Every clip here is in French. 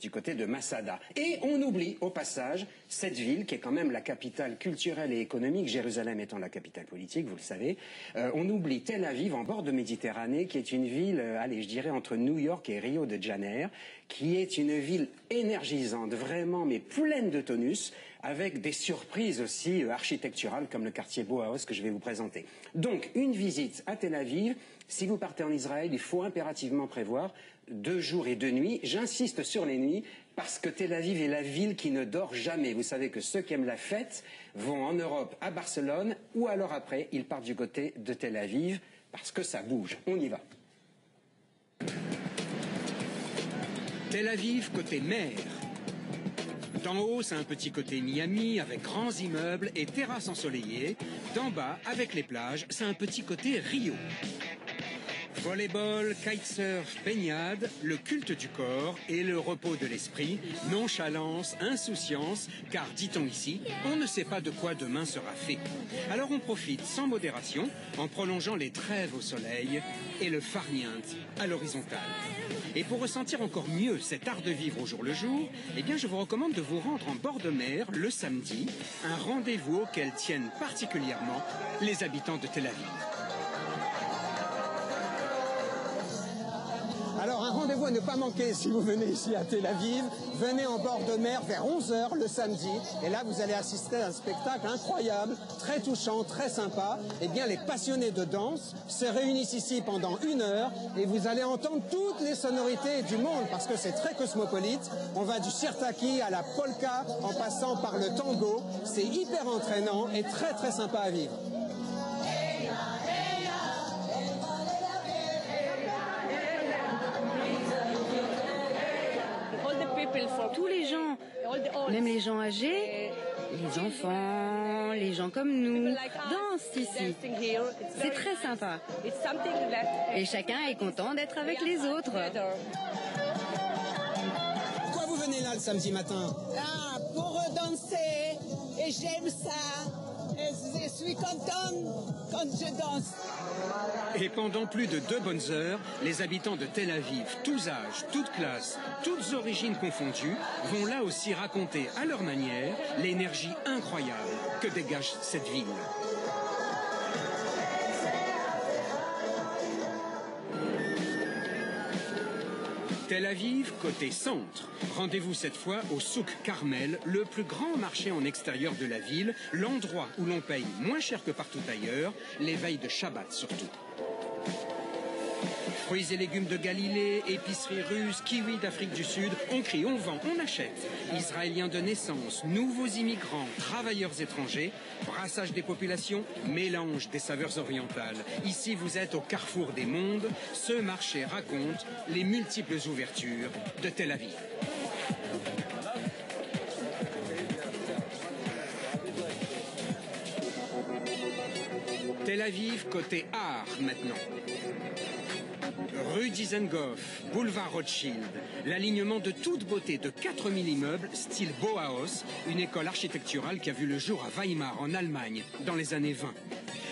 du côté de Masada. Et on oublie au passage cette ville qui est quand même la capitale culturelle et économique, Jérusalem étant la capitale politique, vous le savez. On oublie Tel Aviv en bord de Méditerranée, qui est une ville, allez, je dirais entre New York et Rio de Janeiro, qui est une ville énergisante, vraiment, mais pleine de tonus, avec des surprises aussi architecturales comme le quartier Bauhaus que je vais vous présenter. Donc, une visite à Tel Aviv. Si vous partez en Israël, il faut impérativement prévoir 2 jours et 2 nuits. J'insiste sur les nuits parce que Tel Aviv est la ville qui ne dort jamais. Vous savez que ceux qui aiment la fête vont en Europe à Barcelone ou alors après, ils partent du côté de Tel Aviv parce que ça bouge. On y va. Tel Aviv côté mer. D'en haut, c'est un petit côté Miami avec grands immeubles et terrasses ensoleillées. D'en bas, avec les plages, c'est un petit côté Rio. Volleyball, kitesurf, baignade, le culte du corps et le repos de l'esprit, nonchalance, insouciance, car dit-on ici, on ne sait pas de quoi demain sera fait. Alors on profite sans modération en prolongeant les trêves au soleil et le farniente à l'horizontale. Et pour ressentir encore mieux cet art de vivre au jour le jour, eh bien je vous recommande de vous rendre en bord de mer le samedi, un rendez-vous auquel tiennent particulièrement les habitants de Tel Aviv. Alors un rendez-vous à ne pas manquer si vous venez ici à Tel Aviv. Venez en bord de mer vers 11 h le samedi. Et là, vous allez assister à un spectacle incroyable, très touchant, très sympa. Eh bien, les passionnés de danse se réunissent ici pendant 1 heure et vous allez entendre toutes les sonorités du monde parce que c'est très cosmopolite. On va du sirtaki à la polka en passant par le tango. C'est hyper entraînant et très très sympa à vivre. Tous les gens, même les gens âgés, les enfants, les gens comme nous, dansent ici. C'est très sympa. Et chacun est content d'être avec les autres. Pourquoi vous venez là le samedi matin? Ah, pour danser. Et j'aime ça. Et je suis contente quand je danse. Et pendant plus de 2 bonnes heures, les habitants de Tel Aviv, tous âges, toutes classes, toutes origines confondues, vont là aussi raconter à leur manière l'énergie incroyable que dégage cette ville. Tel Aviv, côté centre. Rendez-vous cette fois au Souk Carmel, le plus grand marché en extérieur de la ville, l'endroit où l'on paye moins cher que partout ailleurs, les veilles de Shabbat surtout. Fruits et légumes de Galilée, épiceries russes, kiwis d'Afrique du Sud, on crie, on vend, on achète. Israéliens de naissance, nouveaux immigrants, travailleurs étrangers, brassage des populations, mélange des saveurs orientales. Ici, vous êtes au carrefour des mondes. Ce marché raconte les multiples ouvertures de Tel Aviv. Tel Aviv, côté art maintenant. Rue Dizengoff, boulevard Rothschild, l'alignement de toute beauté de 4000 immeubles, style Bauhaus, une école architecturale qui a vu le jour à Weimar, en Allemagne, dans les années 20.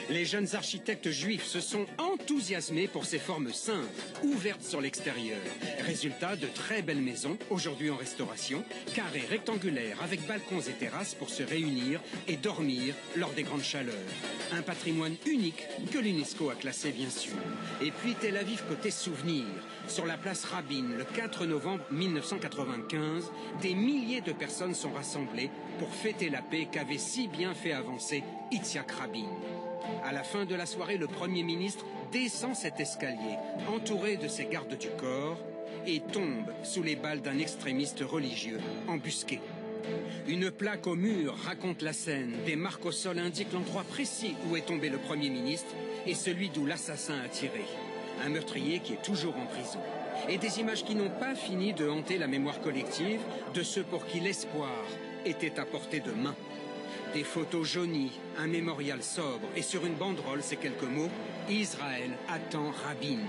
Les jeunes architectes juifs se sont enthousiasmés pour ces formes simples, ouvertes sur l'extérieur. Résultat de très belles maisons, aujourd'hui en restauration, carrées rectangulaires avec balcons et terrasses pour se réunir et dormir lors des grandes chaleurs. Un patrimoine unique que l'UNESCO a classé bien sûr. Et puis Tel Aviv côté souvenir. Sur la place Rabin, le 4 novembre 1995, des milliers de personnes sont rassemblées pour fêter la paix qu'avait si bien fait avancer Yitzhak Rabin. À la fin de la soirée, le Premier ministre descend cet escalier, entouré de ses gardes du corps, et tombe sous les balles d'un extrémiste religieux embusqué. Une plaque au mur raconte la scène, des marques au sol indiquent l'endroit précis où est tombé le Premier ministre et celui d'où l'assassin a tiré. Un meurtrier qui est toujours en prison. Et des images qui n'ont pas fini de hanter la mémoire collective de ceux pour qui l'espoir était à portée de main. Des photos jaunies, un mémorial sobre et sur une banderole ces quelques mots « Israël attend Rabin ».